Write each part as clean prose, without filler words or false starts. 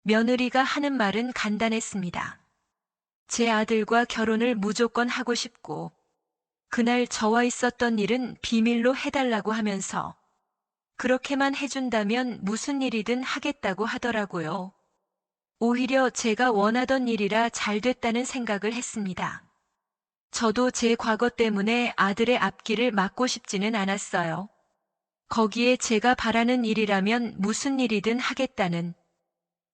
며느리가 하는 말은 간단했습니다. 제 아들과 결혼을 무조건 하고 싶고, 그날 저와 있었던 일은 비밀로 해달라고 하면서, 그렇게만 해준다면 무슨 일이든 하겠다고 하더라고요. 오히려 제가 원하던 일이라 잘 됐다는 생각을 했습니다. 저도 제 과거 때문에 아들의 앞길을 막고 싶지는 않았어요. 거기에 제가 바라는 일이라면 무슨 일이든 하겠다는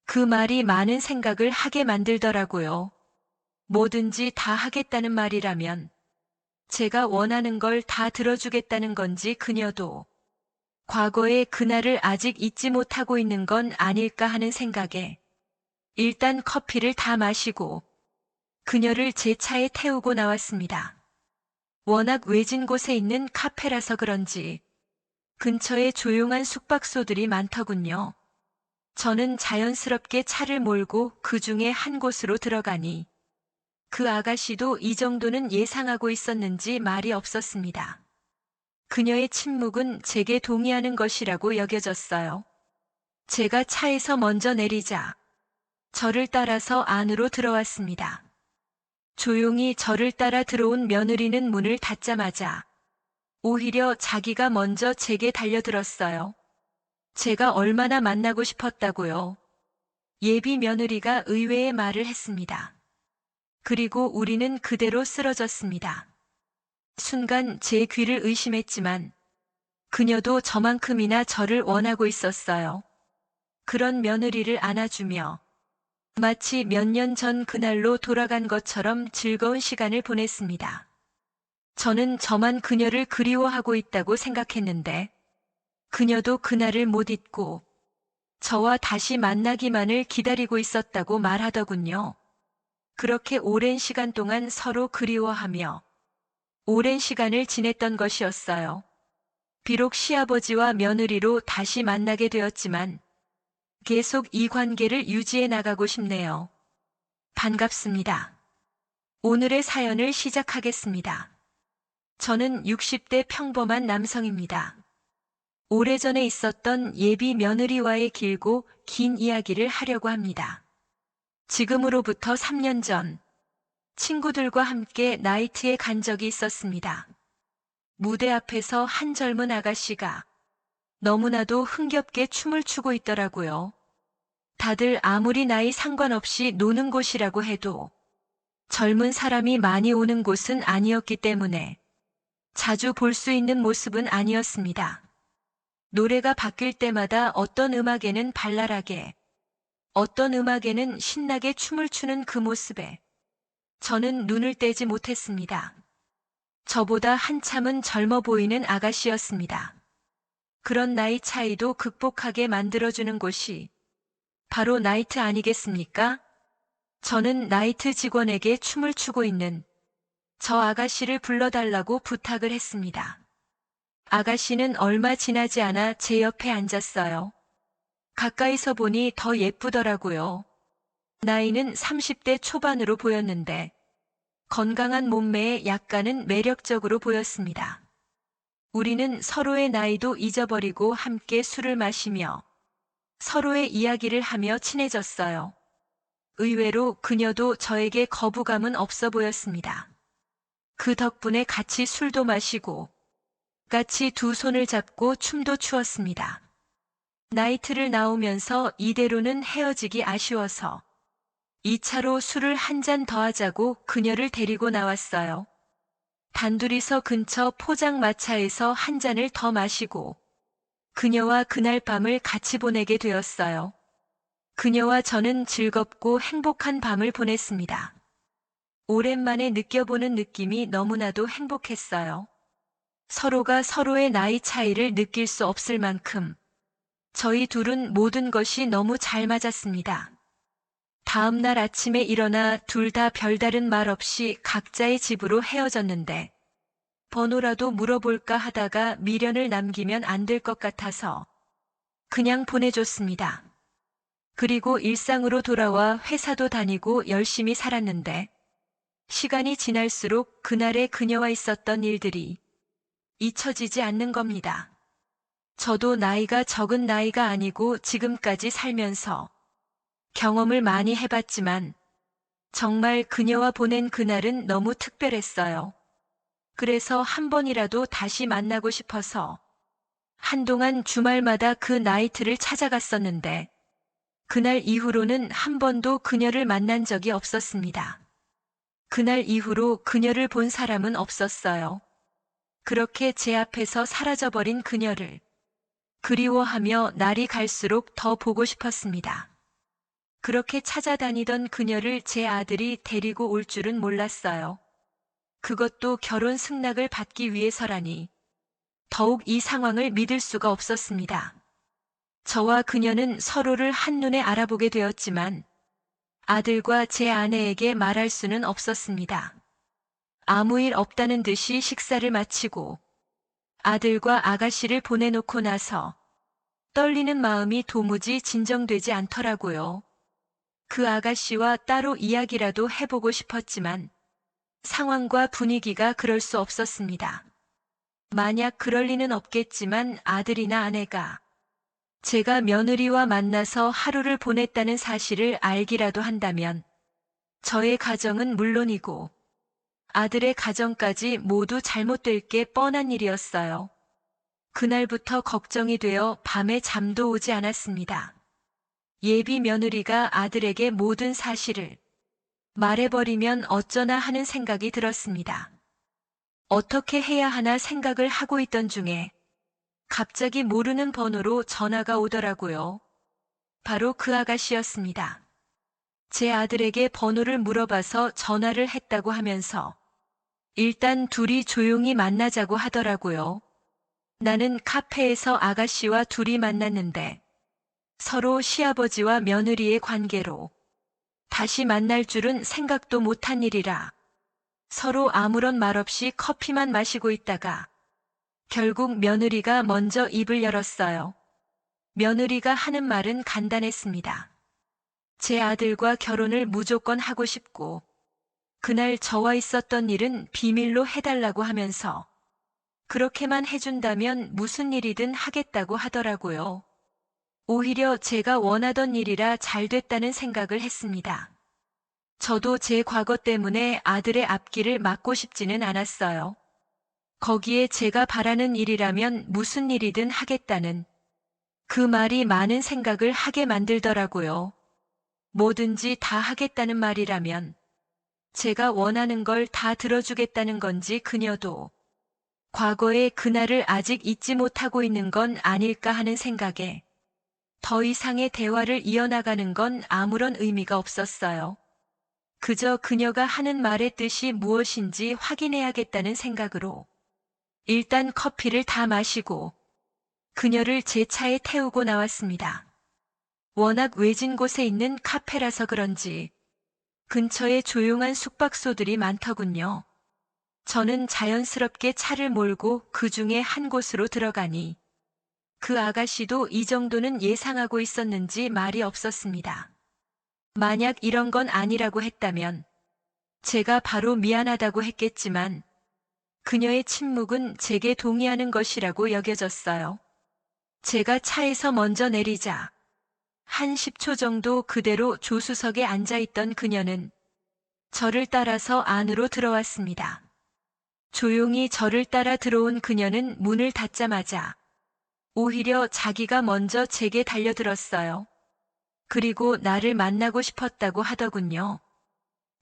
그 말이 많은 생각을 하게 만들더라고요. 뭐든지 다 하겠다는 말이라면 제가 원하는 걸 다 들어주겠다는 건지 그녀도 과거의 그날을 아직 잊지 못하고 있는 건 아닐까 하는 생각에 일단 커피를 다 마시고 그녀를 제 차에 태우고 나왔습니다. 워낙 외진 곳에 있는 카페라서 그런지 근처에 조용한 숙박소들이 많더군요. 저는 자연스럽게 차를 몰고 그 중에 한 곳으로 들어가니 그 아가씨도 이 정도는 예상하고 있었는지 말이 없었습니다. 그녀의 침묵은 제게 동의하는 것이라고 여겨졌어요. 제가 차에서 먼저 내리자 저를 따라서 안으로 들어왔습니다. 조용히 저를 따라 들어온 며느리는 문을 닫자마자 오히려 자기가 먼저 제게 달려들었어요. 제가 얼마나 만나고 싶었다고요. 예비 며느리가 의외의 말을 했습니다. 그리고 우리는 그대로 쓰러졌습니다. 순간 제 귀를 의심했지만 그녀도 저만큼이나 저를 원하고 있었어요. 그런 며느리를 안아주며 마치 몇 년 전 그날로 돌아간 것처럼 즐거운 시간을 보냈습니다. 저는 저만 그녀를 그리워하고 있다고 생각했는데 그녀도 그날을 못 잊고 저와 다시 만나기만을 기다리고 있었다고 말하더군요. 그렇게 오랜 시간 동안 서로 그리워하며 오랜 시간을 지냈던 것이었어요. 비록 시아버지와 며느리로 다시 만나게 되었지만 계속 이 관계를 유지해 나가고 싶네요. 반갑습니다. 오늘의 사연을 시작하겠습니다. 저는 60대 평범한 남성입니다. 오래전에 있었던 예비 며느리와의 길고 긴 이야기를 하려고 합니다. 지금으로부터 3년 전, 친구들과 함께 나이트에 간 적이 있었습니다. 무대 앞에서 한 젊은 아가씨가 너무나도 흥겹게 춤을 추고 있더라고요. 다들 아무리 나이 상관없이 노는 곳이라고 해도 젊은 사람이 많이 오는 곳은 아니었기 때문에 자주 볼 수 있는 모습은 아니었습니다. 노래가 바뀔 때마다 어떤 음악에는 발랄하게, 어떤 음악에는 신나게 춤을 추는 그 모습에 저는 눈을 떼지 못했습니다. 저보다 한참은 젊어 보이는 아가씨였습니다. 그런 나이 차이도 극복하게 만들어주는 곳이 바로 나이트 아니겠습니까? 저는 나이트 직원에게 춤을 추고 있는 저 아가씨를 불러달라고 부탁을 했습니다. 아가씨는 얼마 지나지 않아 제 옆에 앉았어요. 가까이서 보니 더 예쁘더라고요. 나이는 30대 초반으로 보였는데 건강한 몸매에 약간은 매력적으로 보였습니다. 우리는 서로의 나이도 잊어버리고 함께 술을 마시며 서로의 이야기를 하며 친해졌어요. 의외로 그녀도 저에게 거부감은 없어 보였습니다. 그 덕분에 같이 술도 마시고 같이 두 손을 잡고 춤도 추었습니다. 나이트를 나오면서 이대로는 헤어지기 아쉬워서 2차로 술을 한 잔 더 하자고 그녀를 데리고 나왔어요. 단둘이서 근처 포장마차에서 한 잔을 더 마시고 그녀와 그날 밤을 같이 보내게 되었어요. 그녀와 저는 즐겁고 행복한 밤을 보냈습니다. 오랜만에 느껴보는 느낌이 너무나도 행복했어요. 서로가 서로의 나이 차이를 느낄 수 없을 만큼 저희 둘은 모든 것이 너무 잘 맞았습니다. 다음 날 아침에 일어나 둘 다 별다른 말 없이 각자의 집으로 헤어졌는데 번호라도 물어볼까 하다가 미련을 남기면 안 될 것 같아서 그냥 보내줬습니다. 그리고 일상으로 돌아와 회사도 다니고 열심히 살았는데 시간이 지날수록 그날의 그녀와 있었던 일들이 잊혀지지 않는 겁니다. 저도 나이가 적은 나이가 아니고 지금까지 살면서 경험을 많이 해봤지만 정말 그녀와 보낸 그날은 너무 특별했어요. 그래서 한 번이라도 다시 만나고 싶어서 한동안 주말마다 그 나이트를 찾아갔었는데 그날 이후로는 한 번도 그녀를 만난 적이 없었습니다. 그날 이후로 그녀를 본 사람은 없었어요. 그렇게 제 앞에서 사라져버린 그녀를 그리워하며 날이 갈수록 더 보고 싶었습니다. 그렇게 찾아다니던 그녀를 제 아들이 데리고 올 줄은 몰랐어요. 그것도 결혼 승낙을 받기 위해서라니 더욱 이 상황을 믿을 수가 없었습니다. 저와 그녀는 서로를 한눈에 알아보게 되었지만 아들과 제 아내에게 말할 수는 없었습니다. 아무 일 없다는 듯이 식사를 마치고 아들과 아가씨를 보내놓고 나서 떨리는 마음이 도무지 진정되지 않더라고요. 그 아가씨와 따로 이야기라도 해보고 싶었지만 상황과 분위기가 그럴 수 없었습니다. 만약 그럴 리는 없겠지만 아들이나 아내가 제가 며느리와 만나서 하루를 보냈다는 사실을 알기라도 한다면 저의 가정은 물론이고 아들의 가정까지 모두 잘못될 게 뻔한 일이었어요. 그날부터 걱정이 되어 밤에 잠도 오지 않았습니다. 예비 며느리가 아들에게 모든 사실을 말해버리면 어쩌나 하는 생각이 들었습니다. 어떻게 해야 하나 생각을 하고 있던 중에 갑자기 모르는 번호로 전화가 오더라고요. 바로 그 아가씨였습니다. 제 아들에게 번호를 물어봐서 전화를 했다고 하면서 일단 둘이 조용히 만나자고 하더라고요. 나는 카페에서 아가씨와 둘이 만났는데 서로 시아버지와 며느리의 관계로 다시 만날 줄은 생각도 못한 일이라 서로 아무런 말 없이 커피만 마시고 있다가 결국 며느리가 먼저 입을 열었어요. 며느리가 하는 말은 간단했습니다. 제 아들과 결혼을 무조건 하고 싶고 그날 저와 있었던 일은 비밀로 해달라고 하면서 그렇게만 해준다면 무슨 일이든 하겠다고 하더라고요. 오히려 제가 원하던 일이라 잘 됐다는 생각을 했습니다. 저도 제 과거 때문에 아들의 앞길을 막고 싶지는 않았어요. 거기에 제가 바라는 일이라면 무슨 일이든 하겠다는 그 말이 많은 생각을 하게 만들더라고요. 뭐든지 다 하겠다는 말이라면 제가 원하는 걸 다 들어주겠다는 건지 그녀도 과거의 그날을 아직 잊지 못하고 있는 건 아닐까 하는 생각에 더 이상의 대화를 이어나가는 건 아무런 의미가 없었어요. 그저 그녀가 하는 말의 뜻이 무엇인지 확인해야겠다는 생각으로 일단 커피를 다 마시고 그녀를 제 차에 태우고 나왔습니다. 워낙 외진 곳에 있는 카페라서 그런지 근처에 조용한 숙박소들이 많더군요. 저는 자연스럽게 차를 몰고 그 중에 한 곳으로 들어가니 그 아가씨도 이 정도는 예상하고 있었는지 말이 없었습니다. 만약 이런 건 아니라고 했다면 제가 바로 미안하다고 했겠지만 그녀의 침묵은 제게 동의하는 것이라고 여겨졌어요. 제가 차에서 먼저 내리자 한 10초 정도 그대로 조수석에 앉아있던 그녀는 저를 따라서 안으로 들어왔습니다. 조용히 저를 따라 들어온 그녀는 문을 닫자마자 오히려 자기가 먼저 제게 달려들었어요. 그리고 나를 만나고 싶었다고 하더군요.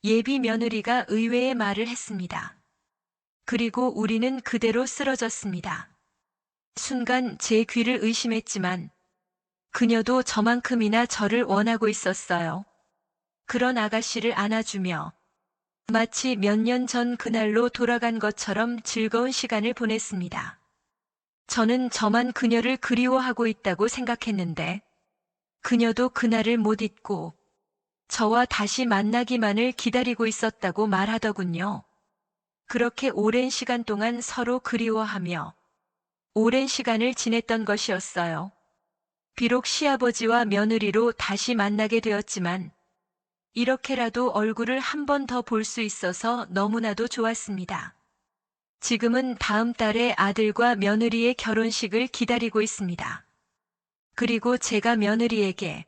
예비 며느리가 의외의 말을 했습니다. 그리고 우리는 그대로 쓰러졌습니다. 순간 제 귀를 의심했지만 그녀도 저만큼이나 저를 원하고 있었어요. 그런 아가씨를 안아주며 마치 몇 년 전 그날로 돌아간 것처럼 즐거운 시간을 보냈습니다. 저는 저만 그녀를 그리워하고 있다고 생각했는데 그녀도 그날을 못 잊고 저와 다시 만나기만을 기다리고 있었다고 말하더군요. 그렇게 오랜 시간 동안 서로 그리워하며 오랜 시간을 지냈던 것이었어요. 비록 시아버지와 며느리로 다시 만나게 되었지만 이렇게라도 얼굴을 한 번 더 볼 수 있어서 너무나도 좋았습니다. 지금은 다음 달에 아들과 며느리의 결혼식을 기다리고 있습니다. 그리고 제가 며느리에게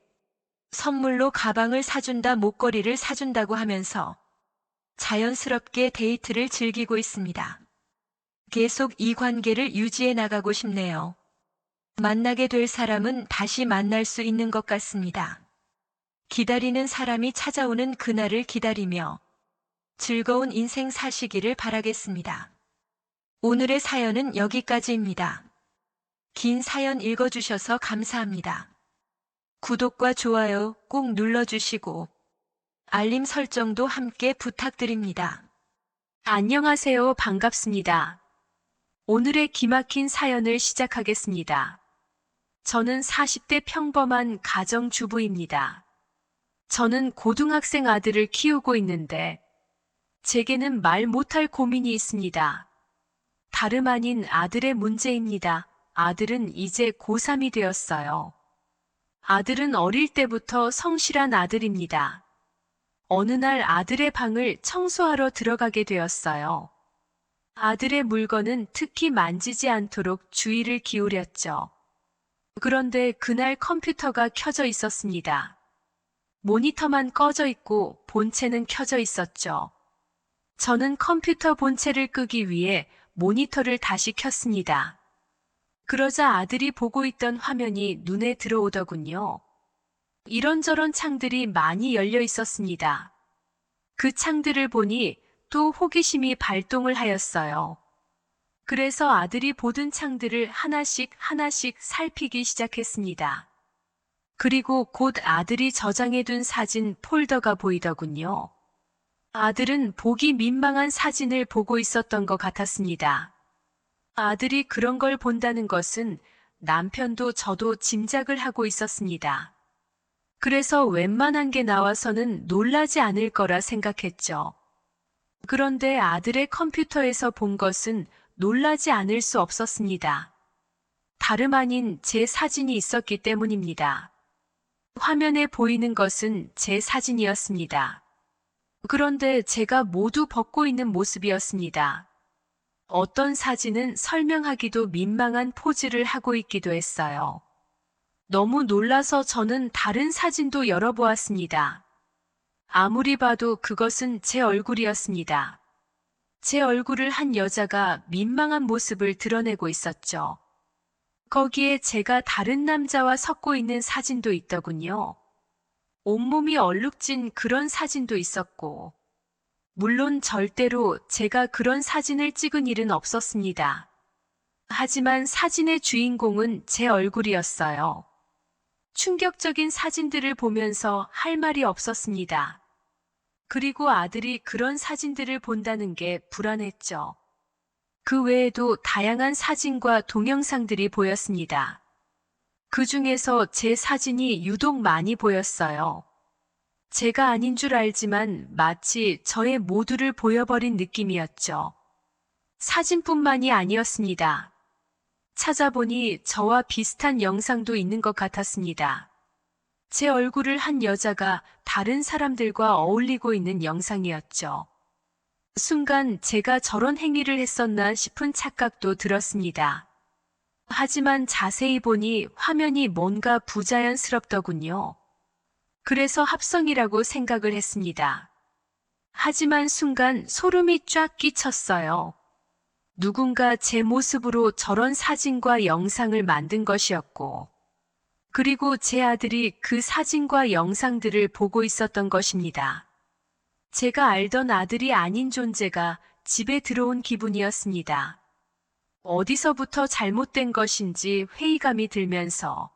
선물로 가방을 사준다, 목걸이를 사준다고 하면서 자연스럽게 데이트를 즐기고 있습니다. 계속 이 관계를 유지해 나가고 싶네요. 만나게 될 사람은 다시 만날 수 있는 것 같습니다. 기다리는 사람이 찾아오는 그날을 기다리며 즐거운 인생 사시기를 바라겠습니다. 오늘의 사연은 여기까지입니다. 긴 사연 읽어주셔서 감사합니다. 구독과 좋아요 꼭 눌러주시고 알림 설정도 함께 부탁드립니다. 안녕하세요. 반갑습니다. 오늘의 기막힌 사연을 시작하겠습니다. 저는 40대 평범한 가정주부입니다. 저는 고등학생 아들을 키우고 있는데 제게는 말 못할 고민이 있습니다. 다름 아닌 아들의 문제입니다. 아들은 이제 고3이 되었어요. 아들은 어릴 때부터 성실한 아들입니다. 어느 날 아들의 방을 청소하러 들어가게 되었어요. 아들의 물건은 특히 만지지 않도록 주의를 기울였죠. 그런데 그날 컴퓨터가 켜져 있었습니다. 모니터만 꺼져 있고 본체는 켜져 있었죠. 저는 컴퓨터 본체를 끄기 위해 모니터를 다시 켰습니다. 그러자 아들이 보고 있던 화면이 눈에 들어오더군요. 이런저런 창들이 많이 열려 있었습니다. 그 창들을 보니 또 호기심이 발동을 하였어요. 그래서 아들이 보던 창들을 하나씩 살피기 시작했습니다. 그리고 곧 아들이 저장해둔 사진 폴더가 보이더군요. 아들은 보기 민망한 사진을 보고 있었던 것 같았습니다. 아들이 그런 걸 본다는 것은 남편도 저도 짐작을 하고 있었습니다. 그래서 웬만한 게 나와서는 놀라지 않을 거라 생각했죠. 그런데 아들의 컴퓨터에서 본 것은 놀라지 않을 수 없었습니다. 다름 아닌 제 사진이 있었기 때문입니다. 화면에 보이는 것은 제 사진이었습니다. 그런데 제가 모두 벗고 있는 모습이었습니다. 어떤 사진은 설명하기도 민망한 포즈를 하고 있기도 했어요. 너무 놀라서 저는 다른 사진도 열어보았습니다. 아무리 봐도 그것은 제 얼굴이었습니다. 제 얼굴을 한 여자가 민망한 모습을 드러내고 있었죠. 거기에 제가 다른 남자와 섞고 있는 사진도 있더군요. 온몸이 얼룩진 그런 사진도 있었고, 물론 절대로 제가 그런 사진을 찍은 일은 없었습니다. 하지만 사진의 주인공은 제 얼굴이었어요. 충격적인 사진들을 보면서 할 말이 없었습니다. 그리고 아들이 그런 사진들을 본다는 게 불안했죠. 그 외에도 다양한 사진과 동영상들이 보였습니다. 그 중에서 제 사진이 유독 많이 보였어요. 제가 아닌 줄 알지만 마치 저의 모두를 보여버린 느낌이었죠. 사진뿐만이 아니었습니다. 찾아보니 저와 비슷한 영상도 있는 것 같았습니다. 제 얼굴을 한 여자가 다른 사람들과 어울리고 있는 영상이었죠. 순간 제가 저런 행위를 했었나 싶은 착각도 들었습니다. 하지만 자세히 보니 화면이 뭔가 부자연스럽더군요. 그래서 합성이라고 생각을 했습니다. 하지만 순간 소름이 쫙 끼쳤어요. 누군가 제 모습으로 저런 사진과 영상을 만든 것이었고, 그리고 제 아들이 그 사진과 영상들을 보고 있었던 것입니다. 제가 알던 아들이 아닌 존재가 집에 들어온 기분이었습니다. 어디서부터 잘못된 것인지 회의감이 들면서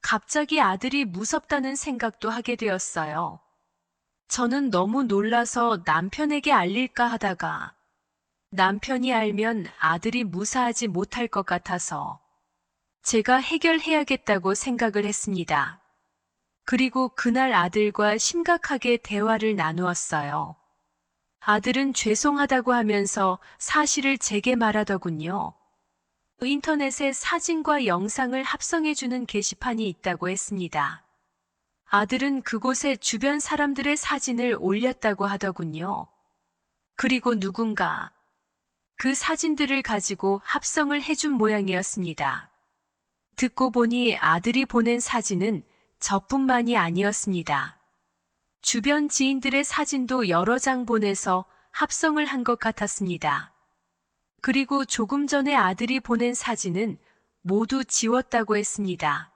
갑자기 아들이 무섭다는 생각도 하게 되었어요. 저는 너무 놀라서 남편에게 알릴까 하다가 남편이 알면 아들이 무사하지 못할 것 같아서 제가 해결해야겠다고 생각을 했습니다. 그리고 그날 아들과 심각하게 대화를 나누었어요. 아들은 죄송하다고 하면서 사실을 제게 말하더군요. 인터넷에 사진과 영상을 합성해주는 게시판이 있다고 했습니다. 아들은 그곳에 주변 사람들의 사진을 올렸다고 하더군요. 그리고 누군가 그 사진들을 가지고 합성을 해준 모양이었습니다. 듣고 보니 아들이 보낸 사진은 저뿐만이 아니었습니다. 주변 지인들의 사진도 여러 장 보내서 합성을 한 것 같았습니다. 그리고 조금 전에 아들이 보낸 사진은 모두 지웠다고 했습니다.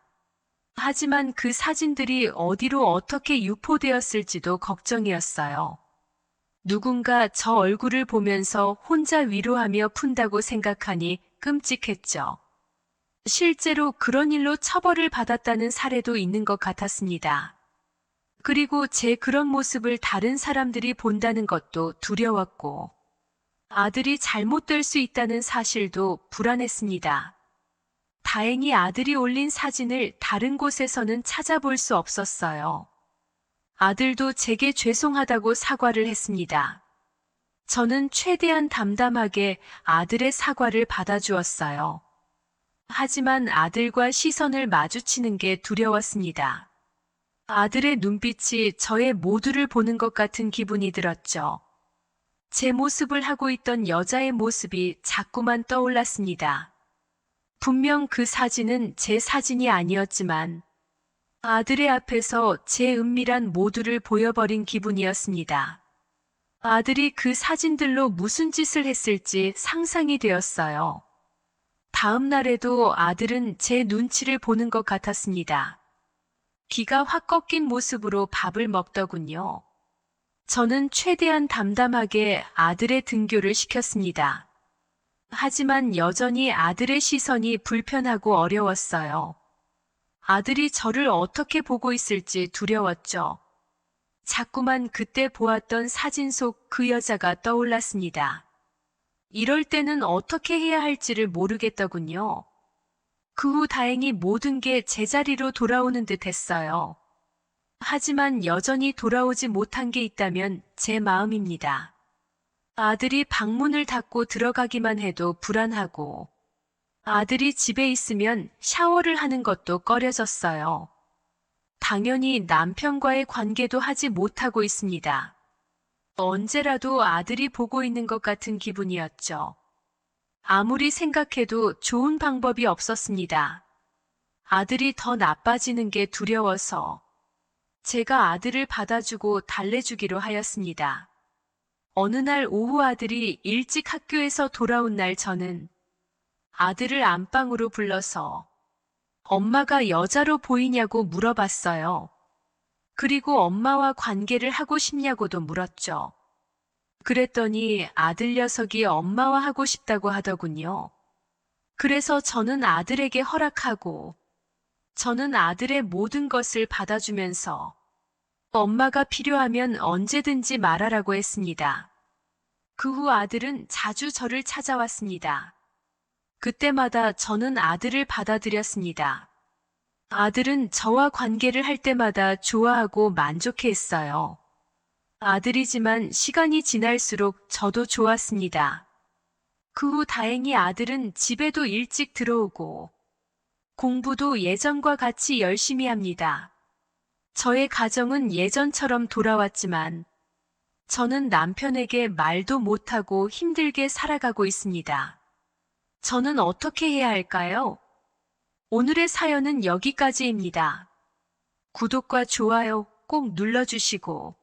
하지만 그 사진들이 어디로 어떻게 유포되었을지도 걱정이었어요. 누군가 저 얼굴을 보면서 혼자 위로하며 푼다고 생각하니 끔찍했죠. 실제로 그런 일로 처벌을 받았다는 사례도 있는 것 같았습니다. 그리고 제 그런 모습을 다른 사람들이 본다는 것도 두려웠고, 아들이 잘못될 수 있다는 사실도 불안했습니다. 다행히 아들이 올린 사진을 다른 곳에서는 찾아볼 수 없었어요. 아들도 제게 죄송하다고 사과를 했습니다. 저는 최대한 담담하게 아들의 사과를 받아주었어요. 하지만 아들과 시선을 마주치는 게 두려웠습니다. 아들의 눈빛이 저의 모두를 보는 것 같은 기분이 들었죠. 제 모습을 하고 있던 여자의 모습이 자꾸만 떠올랐습니다. 분명 그 사진은 제 사진이 아니었지만 아들의 앞에서 제 은밀한 모두를 보여버린 기분이었습니다. 아들이 그 사진들로 무슨 짓을 했을지 상상이 되었어요. 다음 날에도 아들은 제 눈치를 보는 것 같았습니다. 기가 확 꺾인 모습으로 밥을 먹더군요. 저는 최대한 담담하게 아들의 등교를 시켰습니다. 하지만 여전히 아들의 시선이 불편하고 어려웠어요. 아들이 저를 어떻게 보고 있을지 두려웠죠. 자꾸만 그때 보았던 사진 속 그 여자가 떠올랐습니다. 이럴 때는 어떻게 해야 할지를 모르겠더군요. 그 후 다행히 모든 게 제자리로 돌아오는 듯 했어요. 하지만 여전히 돌아오지 못한 게 있다면 제 마음입니다. 아들이 방문을 닫고 들어가기만 해도 불안하고, 아들이 집에 있으면 샤워를 하는 것도 꺼려졌어요. 당연히 남편과의 관계도 하지 못하고 있습니다. 언제라도 아들이 보고 있는 것 같은 기분이었죠. 아무리 생각해도 좋은 방법이 없었습니다. 아들이 더 나빠지는 게 두려워서 제가 아들을 받아주고 달래주기로 하였습니다. 어느 날 오후 아들이 일찍 학교에서 돌아온 날 저는 아들을 안방으로 불러서 엄마가 여자로 보이냐고 물어봤어요. 그리고 엄마와 관계를 하고 싶냐고도 물었죠. 그랬더니 아들 녀석이 엄마와 하고 싶다고 하더군요. 그래서 저는 아들에게 허락하고 저는 아들의 모든 것을 받아주면서 엄마가 필요하면 언제든지 말하라고 했습니다. 그 후 아들은 자주 저를 찾아왔습니다. 그때마다 저는 아들을 받아들였습니다. 아들은 저와 관계를 할 때마다 좋아하고 만족해했어요. 아들이지만 시간이 지날수록 저도 좋았습니다. 그 후 다행히 아들은 집에도 일찍 들어오고 공부도 예전과 같이 열심히 합니다. 저의 가정은 예전처럼 돌아왔지만 저는 남편에게 말도 못하고 힘들게 살아가고 있습니다. 저는 어떻게 해야 할까요? 오늘의 사연은 여기까지입니다. 구독과 좋아요 꼭 눌러주시고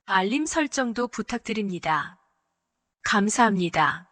알림 설정도 부탁드립니다. 감사합니다.